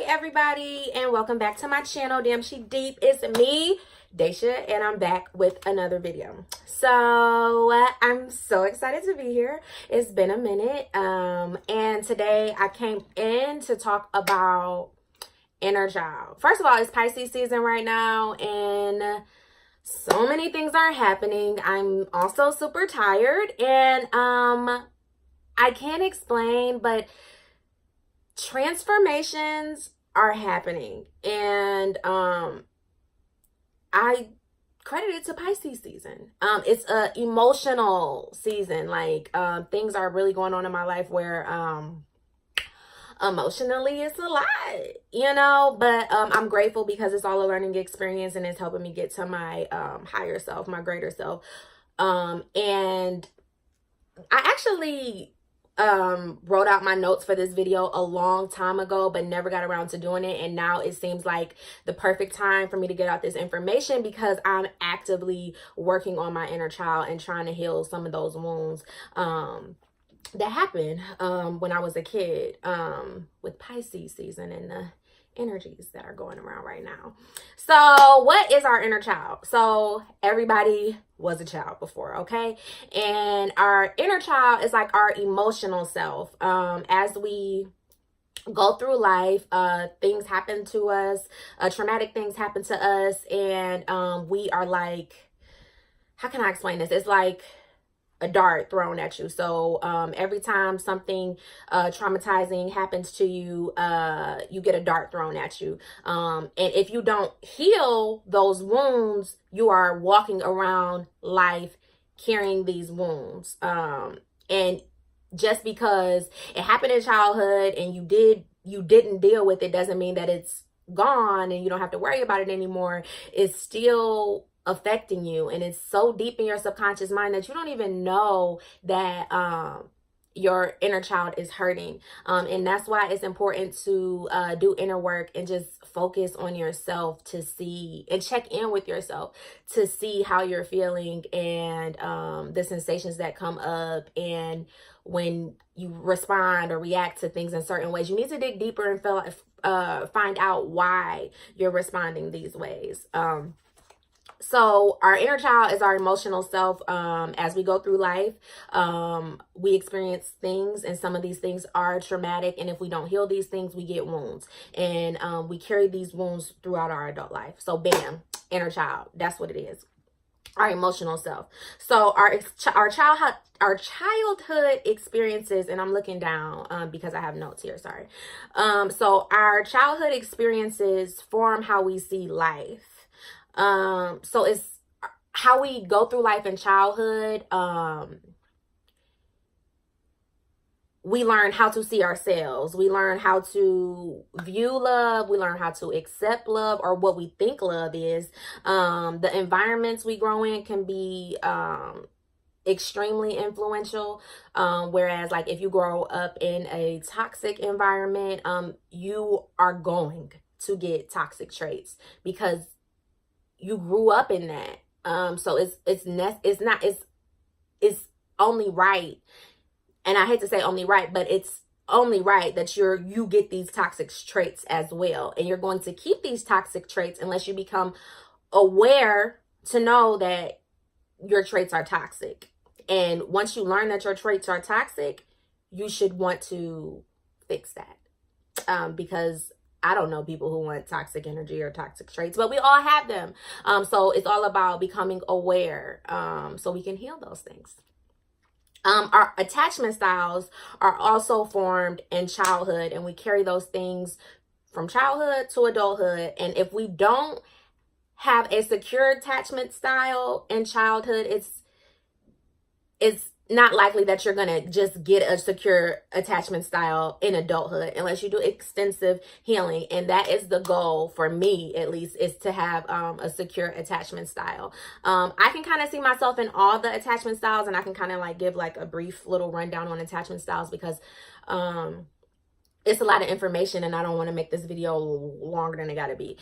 everybody, and welcome back to my channel. Damn She Deep. It's me, Daisha, and I'm back with another video. So I'm so excited to be here. It's been a minute, and today I came in to talk about inner child. First of all, it's Pisces season right now, and so many things are happening. I'm also super tired, and I can't explain, but transformations are happening, and I credit it to Pisces season. It's a emotional season. Like things are really going on in my life where emotionally it's a lot, but I'm grateful because it's all a learning experience and it's helping me get to my higher self, my greater self. And I actually wrote out my notes for this video a long time ago, but never got around to doing it. And now it seems like the perfect time for me to get out this information because I'm actively working on my inner child and trying to heal some of those wounds that happened when I was a kid with Pisces season and the energies that are going around right now. So what is our inner child? So everybody was a child before, okay? And our inner child is like our emotional self. As we go through life, things happen to us, traumatic things happen to us, and we are like, how can I explain this? It's like a dart thrown at you. So every time something traumatizing happens to you, you get a dart thrown at you. And if you don't heal those wounds, you are walking around life carrying these wounds. And just because it happened in childhood and you didn't deal with it doesn't mean that it's gone and you don't have to worry about it anymore. It's still affecting you, and it's so deep in your subconscious mind that you don't even know that your inner child is hurting. And that's why it's important to do inner work and just focus on yourself to see and check in with yourself to see how you're feeling and the sensations that come up. And when you respond or react to things in certain ways, you need to dig deeper and find out why you're responding these ways. So our inner child is our emotional self. As we go through life, we experience things, and some of these things are traumatic. And if we don't heal these things, we get wounds, and we carry these wounds throughout our adult life. So bam, inner child, that's what it is. Our emotional self. So our childhood experiences, and I'm looking down because I have notes here, sorry. So our childhood experiences form how we see life. So it's how we go through life in childhood. We learn how to see ourselves. We learn how to view love. We learn how to accept love, or what we think love is. The environments we grow in can be extremely influential. Whereas like if you grow up in a toxic environment, you are going to get toxic traits because you grew up in that. So it's only right, and I hate to say only right, but it's only right that you get these toxic traits as well. And you're going to keep these toxic traits unless you become aware to know that your traits are toxic. And once you learn that your traits are toxic, you should want to fix that. Because I don't know people who want toxic energy or toxic traits, but we all have them. So it's all about becoming aware so we can heal those things. Our attachment styles are also formed in childhood, and we carry those things from childhood to adulthood. And if we don't have a secure attachment style in childhood, it's not likely that you're going to just get a secure attachment style in adulthood unless you do extensive healing. And that is the goal for me, at least, is to have a secure attachment style. I can kind of see myself in all the attachment styles, and I can kind of like give like a brief little rundown on attachment styles because it's a lot of information and I don't want to make this video longer than it gotta be.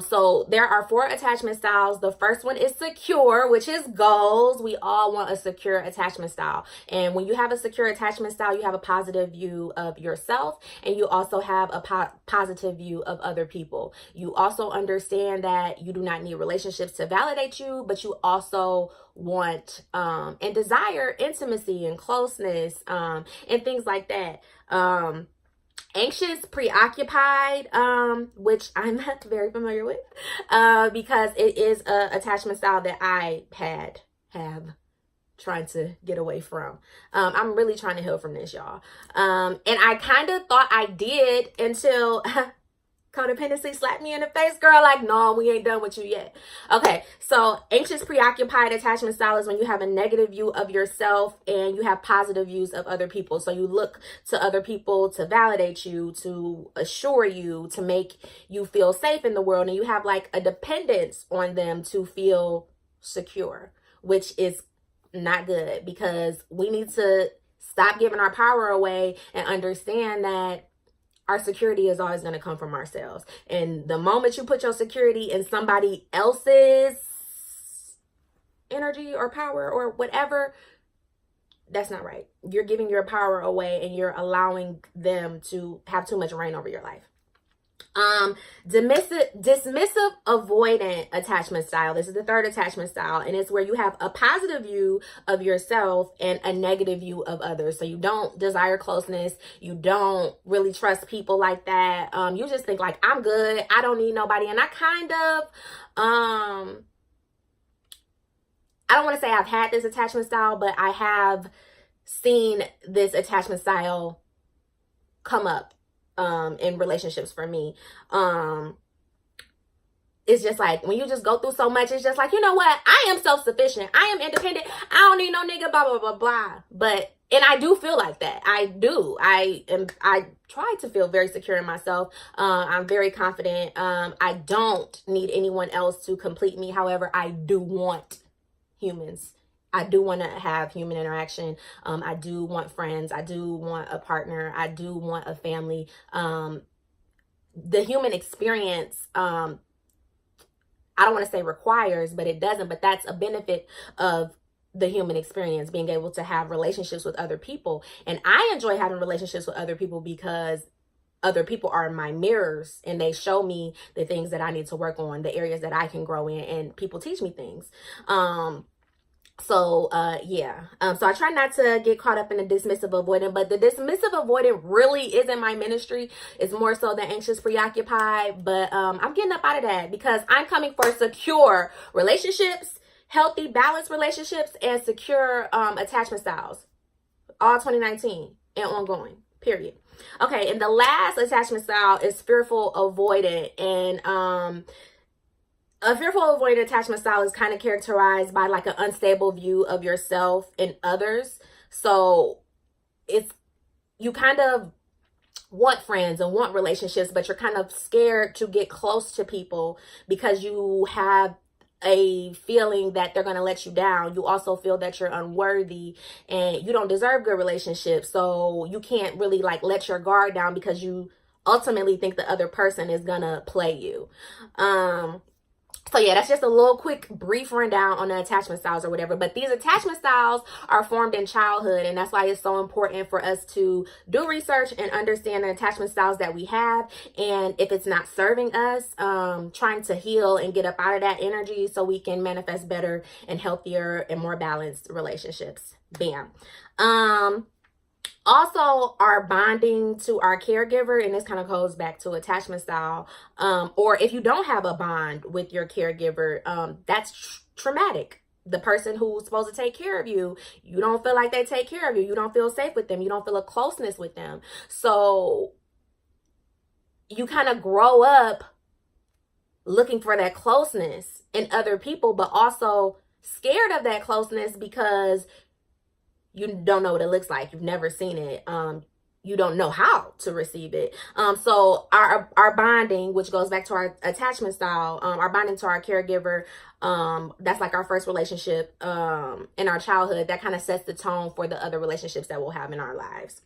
So there are 4 attachment styles. The first one is secure, which is goals. We all want a secure attachment style. And when you have a secure attachment style, you have a positive view of yourself, and you also have a positive view of other people. You also understand that you do not need relationships to validate you, but you also want and desire intimacy and closeness and things like that. Anxious, preoccupied, which I'm not very familiar with, because it is a attachment style that I have trying to get away from. I'm really trying to heal from this, y'all. And I kind of thought I did until codependency slapped me in the face, girl. Like, no, we ain't done with you yet. Okay, so anxious, preoccupied attachment style is when you have a negative view of yourself and you have positive views of other people. So you look to other people to validate you, to assure you, to make you feel safe in the world, and you have like a dependence on them to feel secure, which is not good, because we need to stop giving our power away and understand that our security is always going to come from ourselves. And the moment you put your security in somebody else's energy or power or whatever, that's not right. You're giving your power away and you're allowing them to have too much reign over your life. Dismissive avoidant attachment style. This is the 3rd attachment style, and it's where you have a positive view of yourself and a negative view of others. So you don't desire closeness, you don't really trust people like that. You just think like, I'm good, I don't need nobody. And I kind of I don't want to say I've had this attachment style, but I have seen this attachment style come up in relationships for me. It's just like, when you just go through so much, it's just like, you know what? I am self-sufficient. I am independent. I don't need no nigga, blah, blah, blah, blah. But, and I do feel like that. I do. I try to feel very secure in myself. I'm very confident. I don't need anyone else to complete me. However, I do want humans. I do want to have human interaction. I do want friends. I do want a partner. I do want a family. The human experience, I don't want to say requires, but it doesn't. But that's a benefit of the human experience, being able to have relationships with other people. And I enjoy having relationships with other people because other people are my mirrors, and they show me the things that I need to work on, the areas that I can grow in, and people teach me things. So I try not to get caught up in the dismissive avoidant, but the dismissive avoidant really isn't my ministry. It's more so the anxious preoccupied, but I'm getting up out of that because I'm coming for secure relationships, healthy, balanced relationships, and secure attachment styles, all 2019 and ongoing, period. Okay, and the last attachment style is fearful avoidant, and a fearful avoidant attachment style is kind of characterized by like an unstable view of yourself and others. So it's, you kind of want friends and want relationships, but you're kind of scared to get close to people because you have a feeling that they're going to let you down. You also feel that you're unworthy and you don't deserve good relationships. So you can't really like let your guard down because you ultimately think the other person is going to play you. So yeah, that's just a little quick brief rundown on the attachment styles or whatever. But these attachment styles are formed in childhood, and that's why it's so important for us to do research and understand the attachment styles that we have. And if it's not serving us, trying to heal and get up out of that energy so we can manifest better and healthier and more balanced relationships. Bam. Also, our bonding to our caregiver, and this kind of goes back to attachment style, or if you don't have a bond with your caregiver, that's traumatic. The person who's supposed to take care of you, you don't feel like they take care of you. You don't feel safe with them. You don't feel a closeness with them. So you kind of grow up looking for that closeness in other people, but also scared of that closeness because you don't know what it looks like. You've never seen it. You don't know how to receive it. So our bonding, which goes back to our attachment style, our bonding to our caregiver, that's like our first relationship in our childhood. That kind of sets the tone for the other relationships that we'll have in our lives.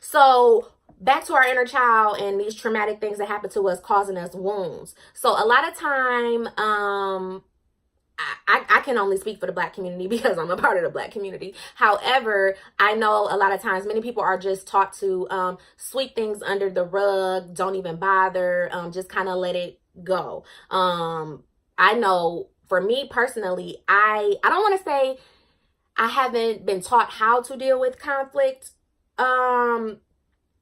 So back to our inner child and these traumatic things that happen to us causing us wounds. So a lot of time, I can only speak for the Black community because I'm a part of the Black community. However, I know a lot of times many people are just taught to sweep things under the rug, don't even bother, just kind of let it go. I know for me personally, I don't want to say I haven't been taught how to deal with conflict,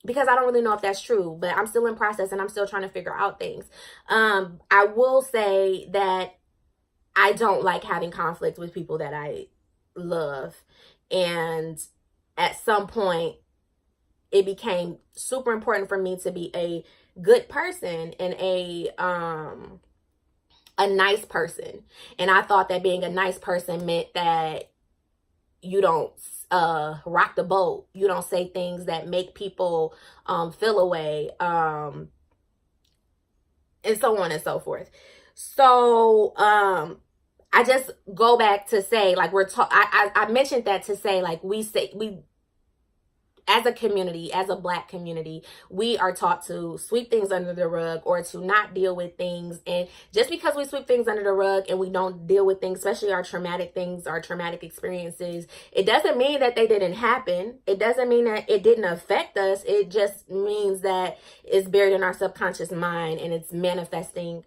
because I don't really know if that's true, but I'm still in process and I'm still trying to figure out things. I will say that I don't like having conflict with people that I love. And at some point, it became super important for me to be a good person and a nice person. And I thought that being a nice person meant that you don't rock the boat. You don't say things that make people feel away, and so on and so forth. So I just go back to say, like, I mentioned that to say, like, we as a community, as a Black community, we are taught to sweep things under the rug or to not deal with things. And just because we sweep things under the rug and we don't deal with things, especially our traumatic things, our traumatic experiences, it doesn't mean that they didn't happen. It doesn't mean that it didn't affect us. It just means that it's buried in our subconscious mind and it's manifesting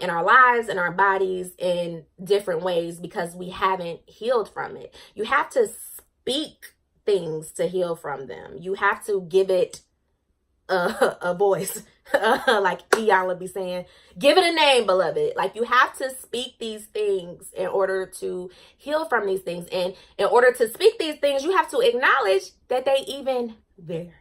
in our lives and our bodies in different ways because we haven't healed from it. You have to speak things to heal from them. You have to give it a voice, like Iyanla be saying, give it a name, beloved. Like, you have to speak these things in order to heal from these things. And in order to speak these things, you have to acknowledge that they even there.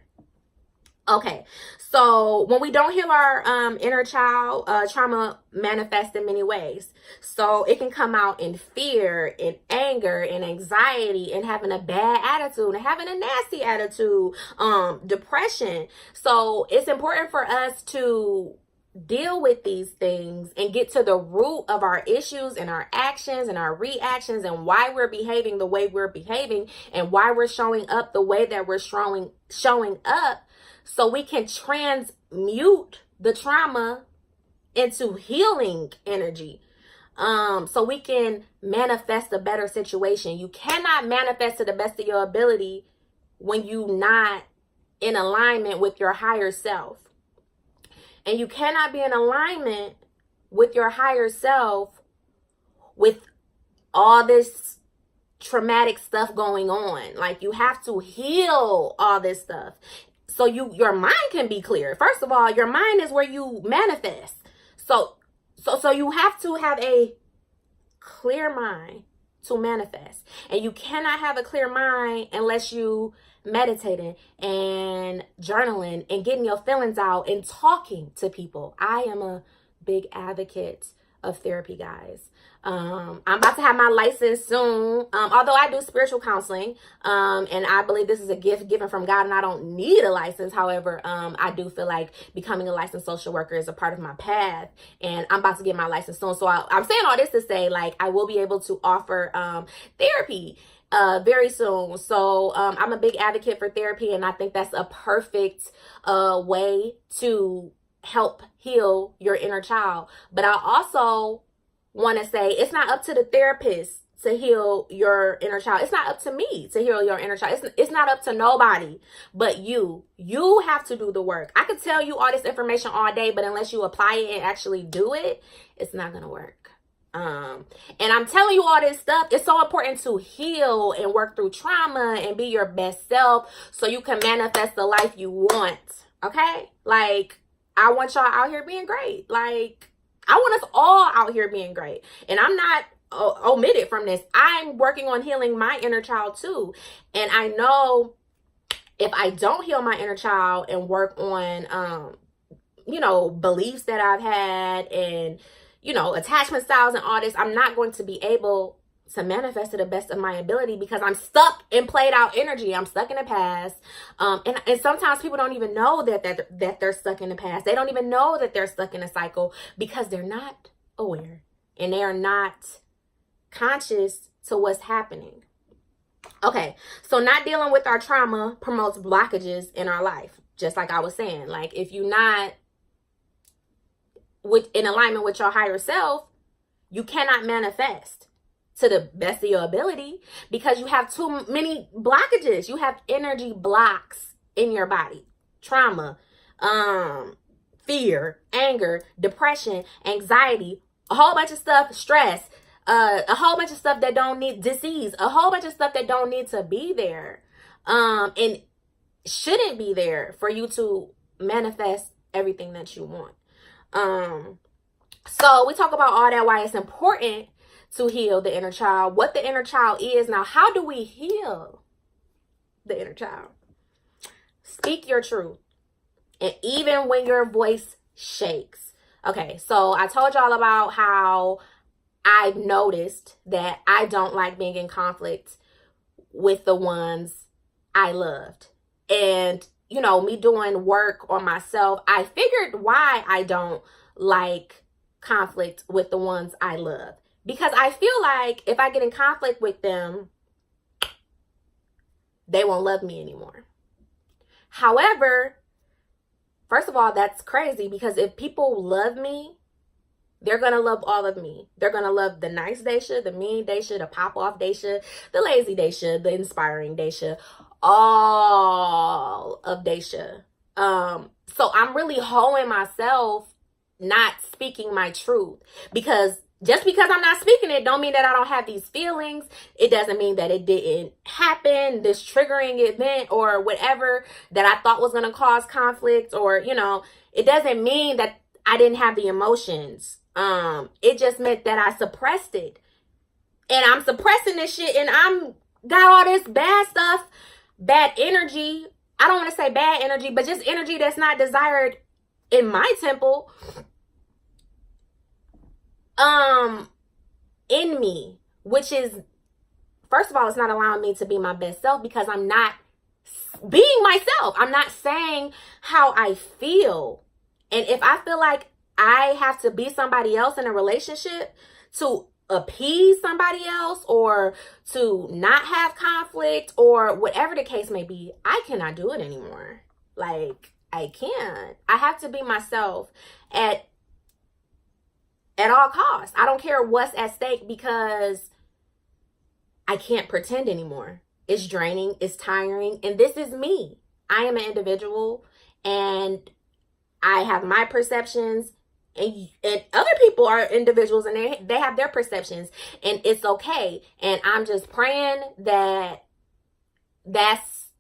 Okay, so when we don't heal our inner child, trauma manifests in many ways. So it can come out in fear, in anger, in anxiety, and having a bad attitude, and having a nasty attitude, depression. So it's important for us to deal with these things and get to the root of our issues and our actions and our reactions and why we're behaving the way we're behaving and why we're showing up the way that we're showing up, so we can transmute the trauma into healing energy. So we can manifest a better situation. You cannot manifest to the best of your ability when you're not in alignment with your higher self. And you cannot be in alignment with your higher self with all this traumatic stuff going on. Like, you have to heal all this stuff so your mind can be clear. First of all, your mind is where you manifest. So you have to have a clear mind to manifest. And you cannot have a clear mind unless you meditating and journaling and getting your feelings out and talking to people. I am a big advocate of therapy, guys. I'm about to have my license soon. Although I do spiritual counseling, and I believe this is a gift given from God and I don't need a license. However, I do feel like becoming a licensed social worker is a part of my path, and I'm about to get my license soon. So I'm saying all this to say, like, I will be able to offer therapy very soon. So I'm a big advocate for therapy, and I think that's a perfect way to help heal your inner child. But I also want to say it's not up to the therapist to heal your inner child. It's not up to me to heal your inner child. It's not up to nobody but you. You have to do the work. I could tell you all this information all day, but unless you apply it and actually do it, it's not going to work. And I'm telling you all this stuff. It's so important to heal and work through trauma and be your best self so you can manifest the life you want. Okay? Like, I want y'all out here being great. Like, I want us all out here being great. And I'm not omitted from this. I'm working on healing my inner child too. And I know if I don't heal my inner child and work on, beliefs that I've had and, attachment styles and all this, I'm not going to be able to manifest to the best of my ability because I'm stuck in played out energy. I'm stuck in the past. And sometimes people don't even know that they're stuck in the past. They don't even know that they're stuck in a cycle because they're not aware and they are not conscious to what's happening. Okay, so not dealing with our trauma promotes blockages in our life. Just like I was saying, like if you're not in alignment with your higher self, you cannot manifest to the best of your ability because you have too many blockages. You have energy blocks in your body. Trauma, fear, anger, depression, anxiety, a whole bunch of stuff, stress, a whole bunch of stuff that don't need, disease, a whole bunch of stuff that don't need to be there. And shouldn't be there for you to manifest everything that you want. So we talk about all that, why it's important to heal the inner child, what the inner child is. Now, how do we heal the inner child? Speak your truth. And even when your voice shakes. Okay, so I told y'all about how I noticed that I don't like being in conflict with the ones I loved. And, you know, me doing work on myself, I figured why I don't like conflict with the ones I love. Because I feel like if I get in conflict with them, they won't love me anymore. However, first of all, that's crazy because if people love me, they're going to love all of me. They're going to love the nice Daisha, the mean Daisha, the pop-off Daisha, the lazy Daisha, the inspiring Daisha, all of Daisha. So I'm really holding myself not speaking my truth, because just because I'm not speaking it don't mean that I don't have these feelings. It doesn't mean that it didn't happen, this triggering event or whatever that I thought was going to cause conflict, or, you know, it doesn't mean that I didn't have the emotions. It just meant that I suppressed it, and I'm suppressing this shit, and I'm got all this bad stuff, bad energy. I don't want to say bad energy, but just energy that's not desired in my temple, in me, which is, first of all, it's not allowing me to be my best self because I'm not being myself. I'm not saying how I feel. And if I feel like I have to be somebody else in a relationship to appease somebody else or to not have conflict or whatever the case may be, I cannot do it anymore. Like, I can't. I have to be myself at all costs. I don't care what's at stake because I can't pretend anymore. It's draining, it's tiring, and this is me. I am an individual, and I have my perceptions, and other people are individuals, and they have their perceptions, and it's okay. And I'm just praying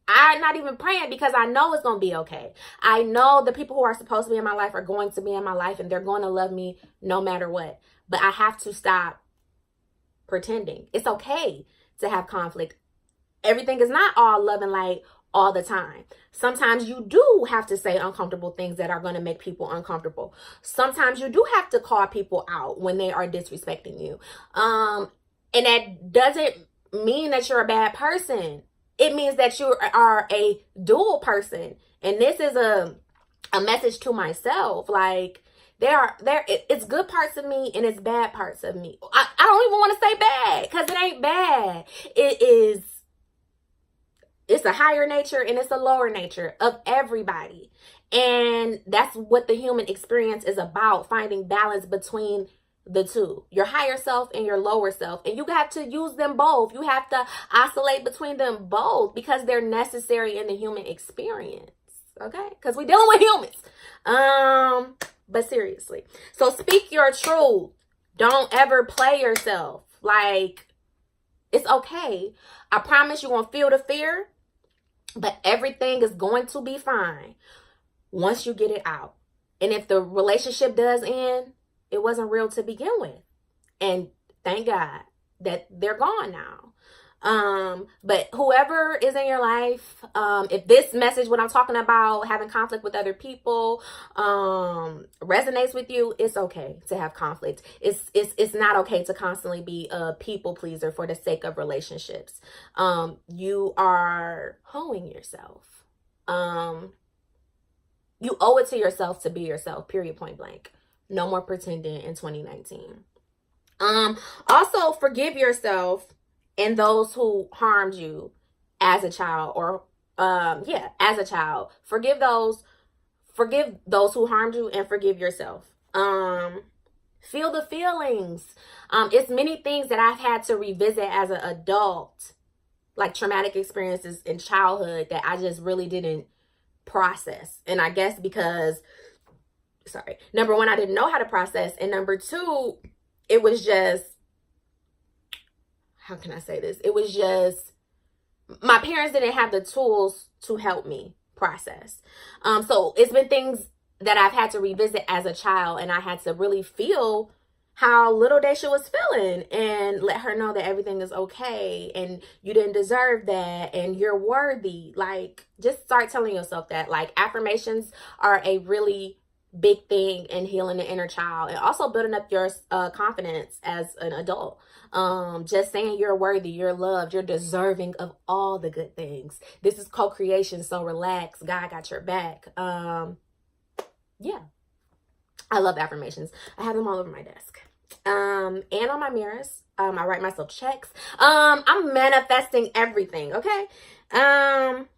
I'm not even praying because I know it's going to be okay. I know the people who are supposed to be in my life are going to be in my life, and they're going to love me no matter what. But I have to stop pretending. It's okay to have conflict. Everything is not all love and light all the time. Sometimes you do have to say uncomfortable things that are going to make people uncomfortable. Sometimes you do have to call people out when they are disrespecting you. And that doesn't mean that you're a bad person. It means that you are a dual person. And this is a message to myself. Like, it's good parts of me and it's bad parts of me. I don't even want to say bad because it ain't bad. It's a higher nature and it's a lower nature of everybody. And that's what the human experience is about, finding balance between the two, your higher self and your lower self. And you have to use them both. You have to oscillate between them both because they're necessary in the human experience. Okay? Because we're dealing with humans. But seriously. So speak your truth. Don't ever play yourself. Like, it's okay. I promise you won't feel the fear, but everything is going to be fine once you get it out. And if the relationship does end, it wasn't real to begin with. And thank God that they're gone now. But whoever is in your life, if this message, what I'm talking about, having conflict with other people, resonates with you, it's okay to have conflict. It's not okay to constantly be a people pleaser for the sake of relationships. You are hoeing yourself. You owe it to yourself to be yourself, period, point blank. No more pretending in 2019. Also forgive yourself and those who harmed you as a child or Yeah, as a child, forgive those who harmed you, and forgive yourself. Feel the feelings. It's many things that I've had to revisit as an adult, like traumatic experiences in childhood that I just really didn't process. And I guess because, number one, I didn't know how to process, and number two, it was just, how can I say this? It was just, my parents didn't have the tools to help me process. So it's been things that I've had to revisit as a child, and I had to really feel how little Daisha was feeling and let her know that everything is okay and you didn't deserve that and you're worthy. Like, just start telling yourself that. Like, affirmations are a really big thing in healing the inner child and also building up your confidence as an adult. Just saying you're worthy, you're loved, you're deserving of all the good things. This is co-creation, so relax. God got your back. Yeah, I love affirmations. I have them all over my desk, and on my mirrors. I write myself checks. I'm manifesting everything. Okay.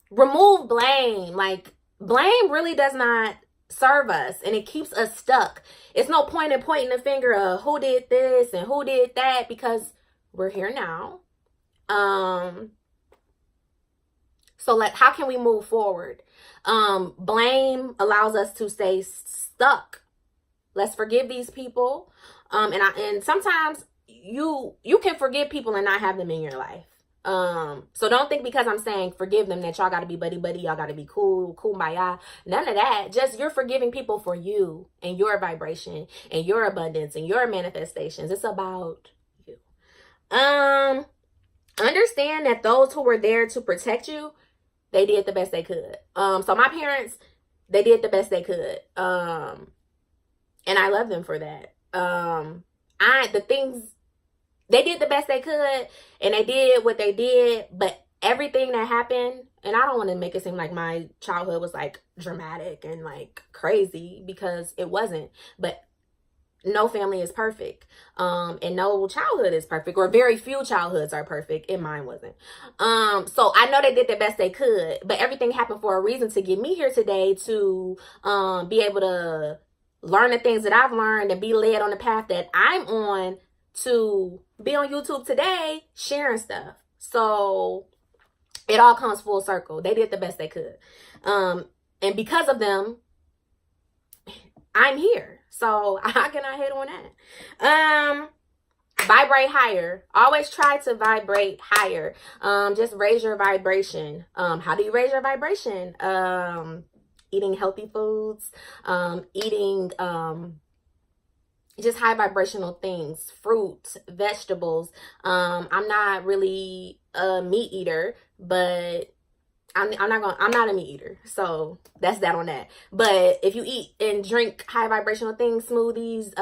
Remove blame. Like, blame really does not serve us, and it keeps us stuck. It's no point in pointing the finger of who did this and who did that, because we're here now. So like, how can we move forward? Blame allows us to stay stuck. Let's forgive these people. And sometimes you can forgive people and not have them in your life. So don't think because I'm saying forgive them that y'all got to be buddy, y'all got to be cool, kumbaya. None of that. Just, you're forgiving people for you and your vibration and your abundance and your manifestations. It's about you. Understand that those who were there to protect you, they did the best they could. So my parents, they did the best they could. And I love them for that. They did the best they could, and they did what they did, but everything that happened, and I don't want to make it seem like my childhood was like dramatic and like crazy, because it wasn't. But no family is perfect, and no childhood is perfect, or very few childhoods are perfect, and mine wasn't. So I know they did the best they could, but everything happened for a reason to get me here today, to be able to learn the things that I've learned and be led on the path that I'm on, to be on YouTube today sharing stuff. So it all comes full circle. They did the best they could. And because of them, I'm here. So how can I hit on that? Vibrate higher. Always try to vibrate higher. Just raise your vibration. How do you raise your vibration? Eating healthy foods, eating just high vibrational things, fruits, vegetables. I'm not really a meat eater, but I'm not a meat eater. So that's that on that. But if you eat and drink high vibrational things, smoothies,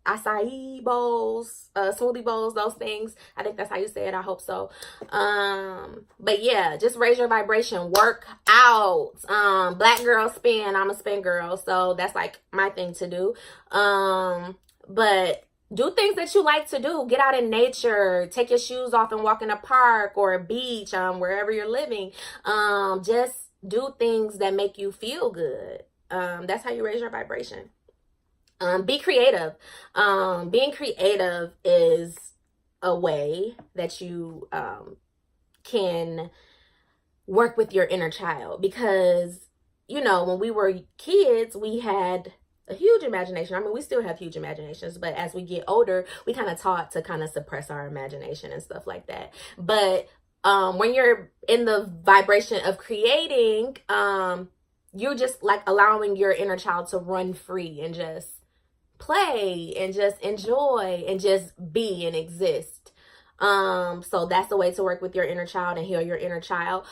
acai bowls, smoothie bowls, those things, I think that's how you say it. I hope so. But yeah, just raise your vibration, work out. Black girl spin, I'm a spin girl, so that's like my thing to do. But do things that you like to do. Get out in nature, take your shoes off and walk in a park or a beach, wherever you're living. Just do things that make you feel good. That's how you raise your vibration. Be creative. Being creative is a way that you can work with your inner child, because, you know, when we were kids, we had a huge imagination. I mean, we still have huge imaginations, but as we get older, we kind of taught to kind of suppress our imagination and stuff like that. But when you're in the vibration of creating, you're just like allowing your inner child to run free and just play and just enjoy and just be and exist. So that's the way to work with your inner child and heal your inner child.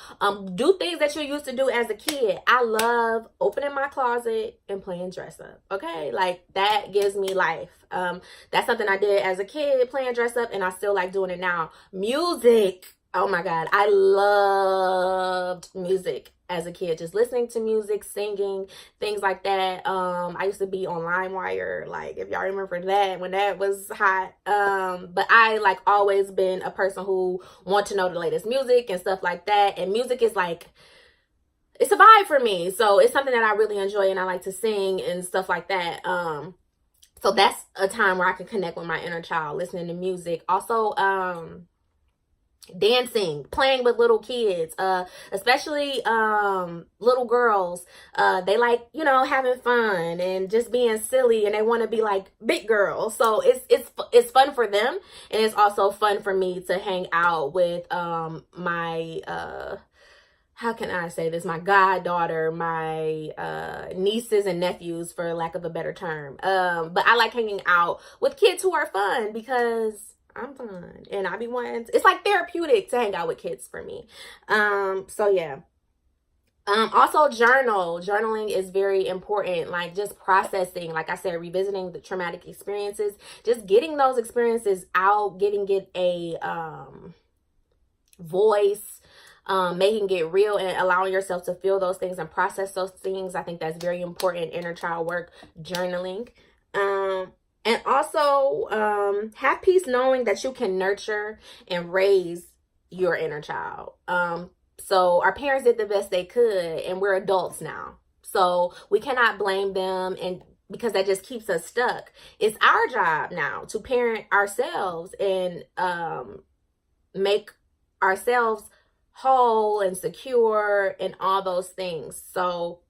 Do things that you used to do as a kid. I love opening my closet and playing dress up. Okay, like that gives me life. That's something I did as a kid, playing dress up, and I still like doing it now. Music. Oh my God, I loved music as a kid, just listening to music, singing, things like that. I used to be on LimeWire, like if y'all remember that, when that was hot. But I like always been a person who want to know the latest music and stuff like that. And music is like it's a vibe for me. So it's something that I really enjoy, and I like to sing and stuff like that. So that's a time where I can connect with my inner child, listening to music. Also, dancing, playing with little kids, especially little girls. They like, you know, having fun and just being silly, and they want to be like big girls. So it's fun for them, and it's also fun for me to hang out with my how can I say this? My goddaughter, my nieces and nephews, for lack of a better term. But I like hanging out with kids who are fun because I'm fun, and I be wanting it's like therapeutic to hang out with kids for me. So yeah. Also journaling is very important, like just processing, like I said, revisiting the traumatic experiences, just getting those experiences out, giving it a voice, making it real, and allowing yourself to feel those things and process those things. I think that's very important. Inner child work, journaling. And also, have peace knowing that you can nurture and raise your inner child. So our parents did the best they could, and we're adults now. So we cannot blame them, and because that just keeps us stuck. It's our job now to parent ourselves and make ourselves whole and secure and all those things. So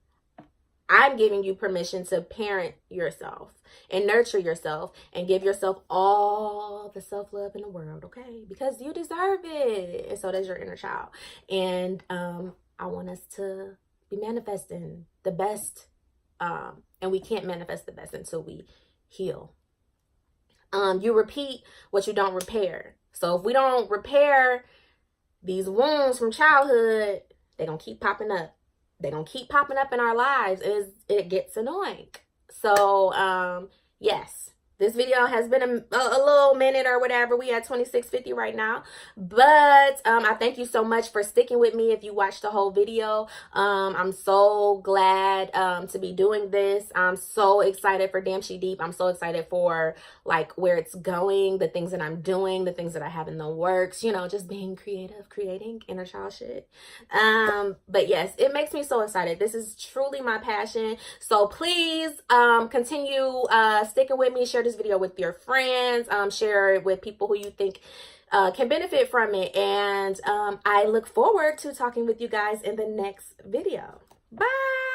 I'm giving you permission to parent yourself and nurture yourself and give yourself all the self-love in the world, okay? Because you deserve it. And so does your inner child. And I want us to be manifesting the best. And we can't manifest the best until we heal. You repeat what you don't repair. So if we don't repair these wounds from childhood, they're going to keep popping up. They're going to keep popping up in our lives, and it gets annoying. So, yes, this video has been a little minute or whatever. We at 26:50 right now. But I thank you so much for sticking with me if you watched the whole video. I'm so glad to be doing this. I'm so excited for Damn She Deep. I'm so excited for like where it's going, the things that I'm doing, the things that I have in the works, you know, just being creative, creating inner child shit. But yes, it makes me so excited. This is truly my passion. So please continue sticking with me. Share this video with your friends, share it with people who you think can benefit from it, and I look forward to talking with you guys in the next video. Bye.